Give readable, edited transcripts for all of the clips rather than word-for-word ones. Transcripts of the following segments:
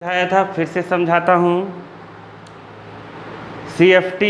समझाया था, फिर से समझाता हूँ। CFT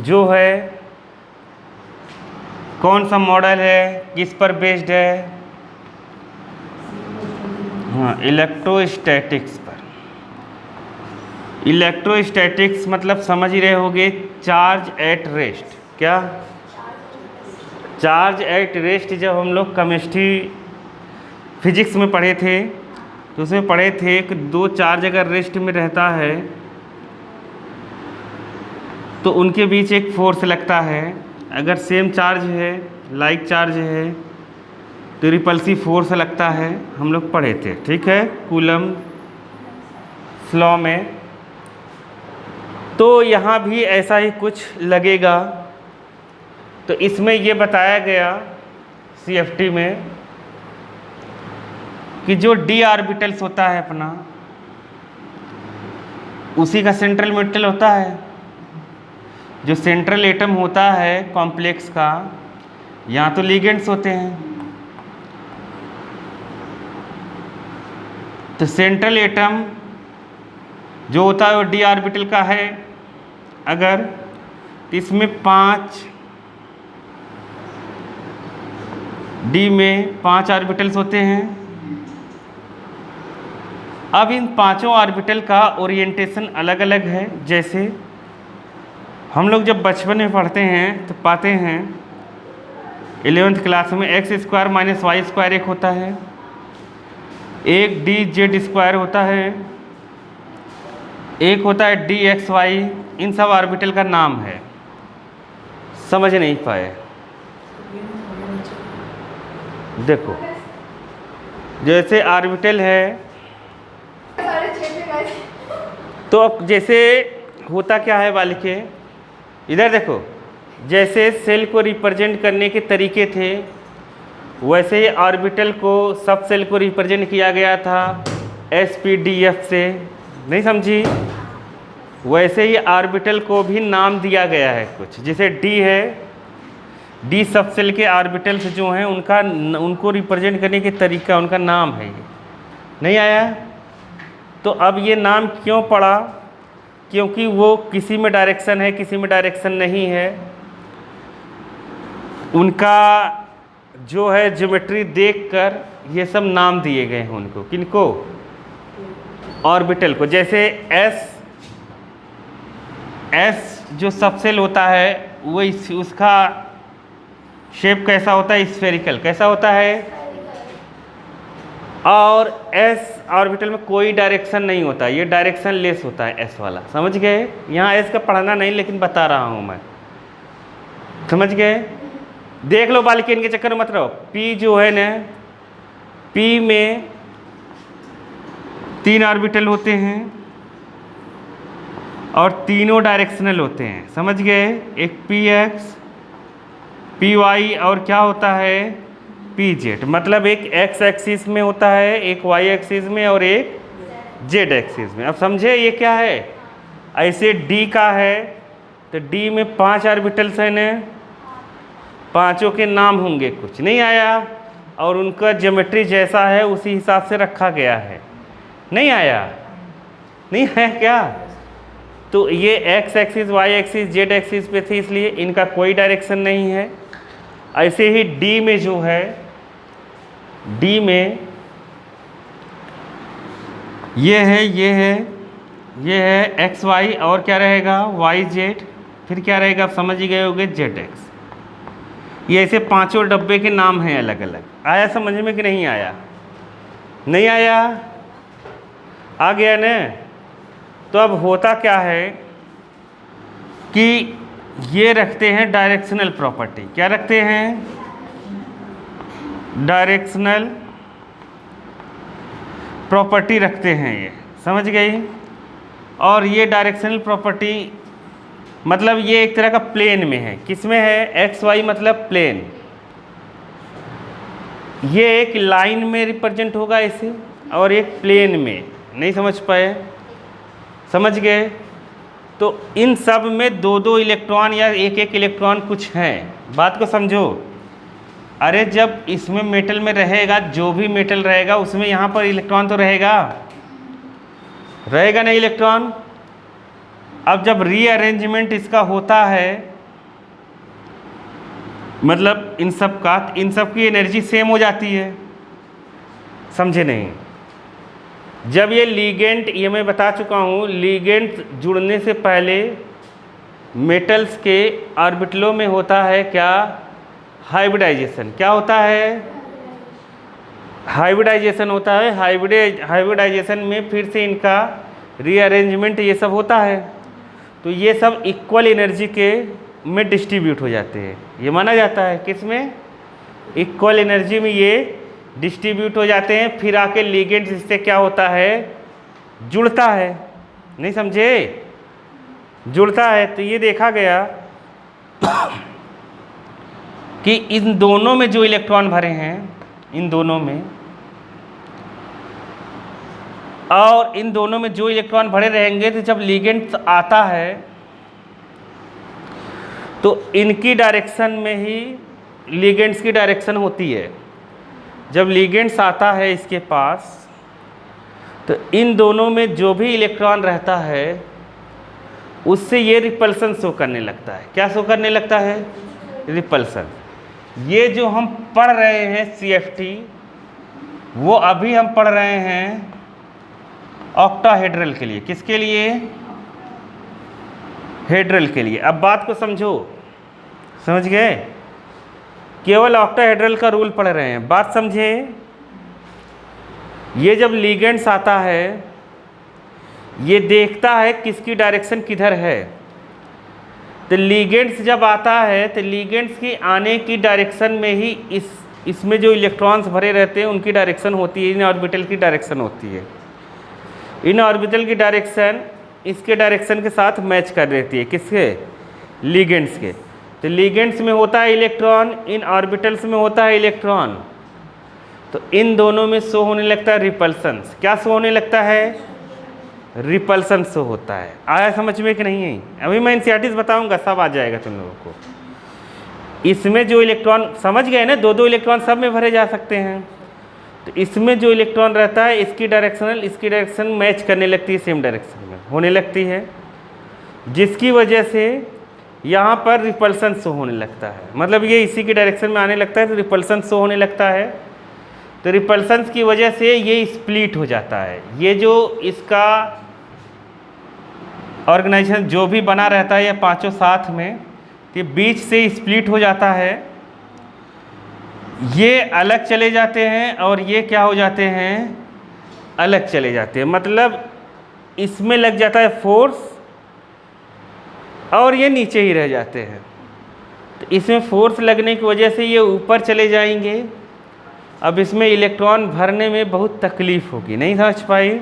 जो है कौन सा मॉडल है, किस पर बेस्ड है? हाँ, इलेक्ट्रोस्टैटिक्स पर। इलेक्ट्रोस्टैटिक्स मतलब समझ ही रहे होगे, चार्ज एट रेस्ट। क्या चार्ज एट रेस्ट? जब हम लोग केमिस्ट्री फिजिक्स में पढ़े थे तो उसमें पढ़े थे कि दो चार्ज अगर रेस्ट में रहता है तो उनके बीच एक फोर्स लगता है। अगर सेम चार्ज है, लाइक चार्ज है, तो रिपल्सिव फोर्स लगता है। हम लोग पढ़े थे, ठीक है, कूलम्ब लॉ में। तो यहाँ भी ऐसा ही कुछ लगेगा। तो इसमें ये बताया गया CFT में कि जो d ऑर्बिटल्स होता है अपना, उसी का सेंट्रल मेटल होता है। जो सेंट्रल एटम होता है कॉम्प्लेक्स का, यहाँ तो लिगेंड्स होते हैं। तो सेंट्रल एटम जो होता है वो d ऑर्बिटल का है। अगर इसमें 5 d में 5 ऑर्बिटल्स होते हैं। अब इन पांचों ऑर्बिटल का ओरिएंटेशन अलग अलग है। जैसे हम लोग जब बचपन में पढ़ते हैं तो पाते हैं 11th क्लास में x² - y² एक होता है, एक dz² होता है, एक होता है dxy। इन सब ऑर्बिटल का नाम है। समझ नहीं पाए? देखो, जैसे ऑर्बिटल है तो अब जैसे होता क्या है बालिके, इधर देखो, जैसे सेल को रिप्रेजेंट करने के तरीके थे वैसे ही ऑर्बिटल को, सब सेल को रिप्रेजेंट किया गया था SPDF से। नहीं समझी? वैसे ही ऑर्बिटल को भी नाम दिया गया है कुछ। जैसे D है, D सब सेल के ऑर्बिटल्स जो हैं उनको रिप्रेजेंट करने के तरीका, उनका नाम है ये। नहीं आया? तो अब ये नाम क्यों पड़ा? क्योंकि वो किसी में डायरेक्शन है, किसी में डायरेक्शन नहीं है। उनका जो है ज्योमेट्री देखकर ये सब नाम दिए गए हैं उनको। किनको? ऑर्बिटल को। जैसे S जो सबसेल होता है वो उसका शेप कैसा होता है? स्फेरिकल। कैसा होता है? और S ऑर्बिटल में कोई डायरेक्शन नहीं होता, ये डायरेक्शन लेस होता है S वाला। समझ गए? यहाँ S का पढ़ना नहीं, लेकिन बता रहा हूँ मैं। समझ गए? देख लो बालिके, इनके चक्कर में मत रहो। P जो है ना, P में 3 ऑर्बिटल होते हैं और तीनों डायरेक्शनल होते हैं। समझ गए? एक PX, PY और क्या होता है? PZ। मतलब एक X एक्सिस में होता है, एक Y एक्सिस में और एक Z एक्सिस में। अब समझे ये क्या है? ऐसे D का है तो D में 5 ऑर्बिटल्स हैं ना, पांचों के नाम होंगे कुछ। नहीं आया? और उनका ज्योमेट्री जैसा है उसी हिसाब से रखा गया है। नहीं आया? नहीं है क्या? तो ये X axis, Y axis, Z axis पे थे, इसलिए इनका कोई डायरेक्शन नहीं है। ऐसे ही D में जो है, D में ये है, ये है, ये है XY और क्या रहेगा? YZ। फिर क्या रहेगा? आप समझ ही गए होंगे, ZX। ये ऐसे पांचों डब्बे के नाम हैं अलग अलग। आया समझ में कि नहीं आया? नहीं आया? आ गया ना? तो अब होता क्या है कि ये रखते हैं डायरेक्शनल प्रॉपर्टी। क्या रखते हैं? डायरेक्शनल प्रॉपर्टी रखते हैं ये। समझ गई? और ये डायरेक्शनल प्रॉपर्टी मतलब ये एक तरह का प्लेन में है। किस में है? XY मतलब प्लेन। ये एक लाइन में रिप्रेजेंट होगा ऐसे, और एक प्लेन में। नहीं समझ पाए? समझ गए? तो इन सब में 2-2 इलेक्ट्रॉन या 1-1 इलेक्ट्रॉन कुछ हैं। बात को समझो। अरे जब इसमें मेटल में रहेगा, जो भी मेटल रहेगा उसमें यहाँ पर इलेक्ट्रॉन तो रहेगा। रहेगा नहीं इलेक्ट्रॉन। अब जब रीअरेंजमेंट इसका होता है, मतलब इन सब की एनर्जी सेम हो जाती है, समझे नहीं। जब ये लीगेंट, ये मैं बता चुका हूँ, लीगेंट जुड़ने से पहले मेटल्स के ऑर्बिटलों में होता है क्या, हाइब्रिडाइजेशन। क्या होता है, हाइब्रिडाइजेशन होता है। हाइब्रिडाइजेशन में फिर से इनका रीअरेंजमेंट ये सब होता है, तो ये सब इक्वल एनर्जी के में डिस्ट्रीब्यूट हो जाते हैं। ये माना जाता है किस में, इक्वल एनर्जी में ये डिस्ट्रीब्यूट हो जाते हैं। फिर आके लिगेंड इससे क्या होता है, जुड़ता है। नहीं समझे, जुड़ता है। तो ये देखा गया कि इन दोनों में जो इलेक्ट्रॉन भरे हैं, इन दोनों में और इन दोनों में जो इलेक्ट्रॉन भरे रहेंगे, तो जब लिगेंड आता है तो इनकी डायरेक्शन में ही लिगेंड्स की डायरेक्शन होती है। जब लिगेंड्स आता है इसके पास, तो इन दोनों में जो भी इलेक्ट्रॉन रहता है उससे ये रिपल्सन शो करने लगता है। क्या शो करने लगता है, रिपल्सन। ये जो हम पढ़ रहे हैं CFT, वो अभी हम पढ़ रहे हैं ऑक्टाहेड्रल के लिए। किसके लिए, हेड्रल के लिए। अब बात को समझो, समझ गए, केवल ऑक्टाहेड्रल का रूल पढ़ रहे हैं, बात समझे। ये जब लिगेंड्स आता है, ये देखता है किसकी डायरेक्शन किधर है। तो लिगेंड्स जब आता है तो लिगेंड्स की आने की डायरेक्शन में ही इसमें जो इलेक्ट्रॉन्स भरे रहते हैं उनकी डायरेक्शन होती है, इन ऑर्बिटल की डायरेक्शन होती है। इन ऑर्बिटल की डायरेक्शन इसके डायरेक्शन के साथ मैच कर देती है, किसके, लिगेंड्स के। तो लिगेंड्स में होता है इलेक्ट्रॉन, इन ऑर्बिटल्स में होता है इलेक्ट्रॉन, तो इन दोनों में शो होने लगता है रिपल्सन। क्या शो होने लगता है, रिपल्सन शो होता है। आया समझ में कि नहीं है, अभी मैं एनसीईआरटी बताऊंगा, सब आ जाएगा तुम लोगों को। इसमें जो इलेक्ट्रॉन, समझ गए ना, दो इलेक्ट्रॉन सब में भरे जा सकते हैं। तो इसमें जो इलेक्ट्रॉन रहता है, इसकी डायरेक्शन मैच करने लगती है, सेम डायरेक्शन में होने लगती है, जिसकी वजह से यहाँ पर रिपल्सन शो होने लगता है। मतलब ये इसी की डायरेक्शन में आने लगता है तो रिपल्सन शो होने लगता है। तो रिपल्सन की वजह से ये स्प्लिट हो जाता है। ये जो इसका ऑर्गेनाइजेशन जो भी बना रहता है, ये पांचों साथ में, ये बीच से स्प्लिट हो जाता है। ये अलग चले जाते हैं और ये क्या हो जाते हैं, अलग चले जाते हैं। मतलब इसमें लग जाता है फोर्स और ये नीचे ही रह जाते हैं। तो इसमें फोर्स लगने की वजह से ये ऊपर चले जाएंगे। अब इसमें इलेक्ट्रॉन भरने में बहुत तकलीफ़ होगी, नहीं समझ पाई,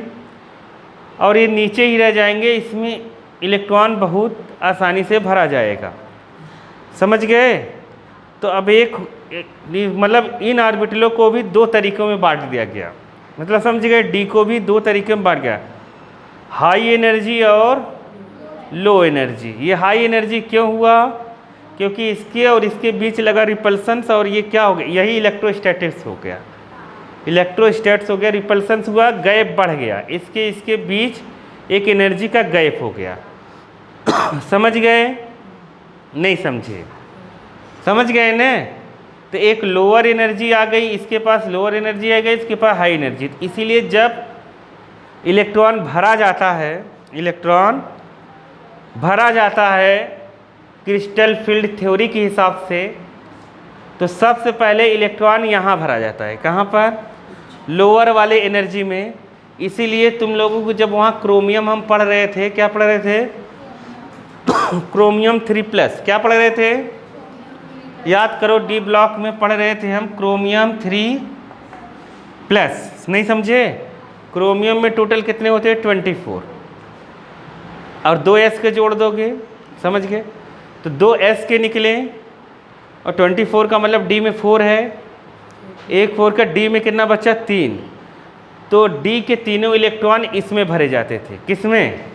और ये नीचे ही रह जाएंगे। इसमें इलेक्ट्रॉन बहुत आसानी से भरा जाएगा, समझ गए। तो अब मतलब इन ऑर्बिटलों को भी दो तरीक़ों में बांट दिया गया, मतलब समझ गए, डी को भी दो तरीके में बांट गया, हाई एनर्जी और लो एनर्जी। ये हाई एनर्जी क्यों हुआ, क्योंकि इसके और इसके बीच लगा रिपल्सन्स, और ये क्या हो गया, यही इलेक्ट्रोस्टैटिक्स हो गया, इलेक्ट्रोस्टैट्स हो गया, रिपल्सन्स हुआ, गैप बढ़ गया, इसके बीच एक एनर्जी का गैप हो गया। समझ गए, नहीं समझे, समझ गए ना। तो एक लोअर एनर्जी आ गई, इसके पास लोअर एनर्जी आ गई, इसके पास हाई एनर्जी। इसीलिए जब इलेक्ट्रॉन भरा जाता है, इलेक्ट्रॉन भरा जाता है क्रिस्टल फील्ड थ्योरी के हिसाब से, तो सबसे पहले इलेक्ट्रॉन यहाँ भरा जाता है, कहाँ पर, लोअर वाले एनर्जी में। इसीलिए तुम लोगों को जब वहाँ क्रोमियम हम पढ़ रहे थे, क्या पढ़ रहे थे, क्रोमियम 3+, क्या पढ़ रहे थे, याद करो, डी ब्लॉक में पढ़ रहे थे हम क्रोमियम 3+, नहीं समझे। क्रोमियम में टोटल कितने होते हैं, 24, और 2s के जोड़ दोगे, समझ गए, तो 2s के निकले, और 24 का मतलब डी में 4 है, एक 4 का डी में कितना बचा, 3। तो डी के तीनों इलेक्ट्रॉन इसमें भरे जाते थे, किसमें,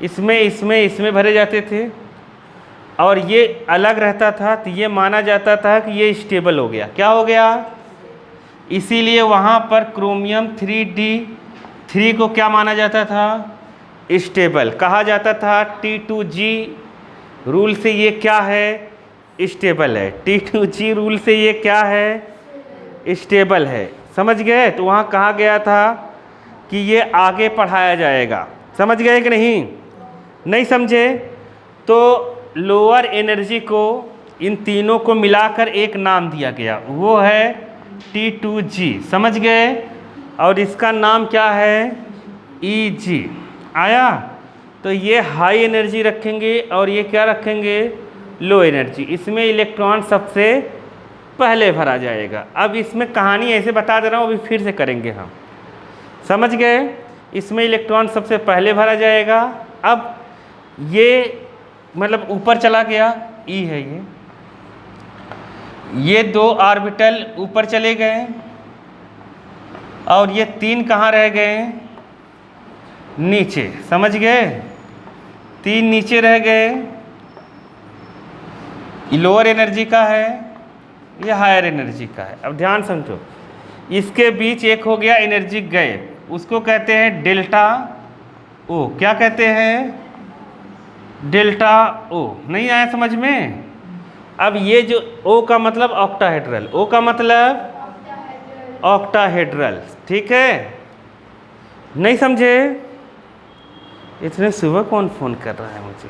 इसमें भरे जाते थे, और ये अलग रहता था। तो ये माना जाता था कि ये स्टेबल हो गया, क्या हो गया। इसीलिए वहाँ पर क्रोमियम 3D3 को क्या माना जाता था, स्टेबल कहा जाता था। T2G रूल से ये क्या है, स्टेबल है। T2G रूल से ये क्या है, स्टेबल है। समझ गए? तो वहाँ कहा गया था कि ये आगे पढ़ाया जाएगा। समझ गए कि नहीं? नहीं समझे तो लोअर एनर्जी को, इन तीनों को मिलाकर एक नाम दिया गया, वो है T2G। समझ गए? और इसका नाम क्या है, EG। आया? तो ये हाई एनर्जी रखेंगे और ये क्या रखेंगे, लो एनर्जी। इसमें इलेक्ट्रॉन सबसे पहले भरा जाएगा। अब इसमें कहानी ऐसे बता दे रहा हूँ, अभी फिर से करेंगे हम। समझ गए? इसमें इलेक्ट्रॉन सबसे पहले भरा जाएगा। अब ये मतलब ऊपर चला गया, E है ये 2 ऑर्बिटल ऊपर चले गए और ये 3 कहाँ रह गए, नीचे। समझ गए? 3 नीचे रह गए। लोअर एनर्जी का है, ये हायर एनर्जी का है। अब ध्यान समझो, इसके बीच एक हो गया एनर्जी गैप, उसको कहते हैं डेल्टा ओ। क्या कहते हैं, डेल्टा ओ। नहीं आया समझ में? अब ये जो O का मतलब ऑक्टाहेड्रल, O का मतलब ऑक्टाहेड्रल, ठीक है? नहीं समझे? इतने सुबह कौन फ़ोन कर रहा है मुझे?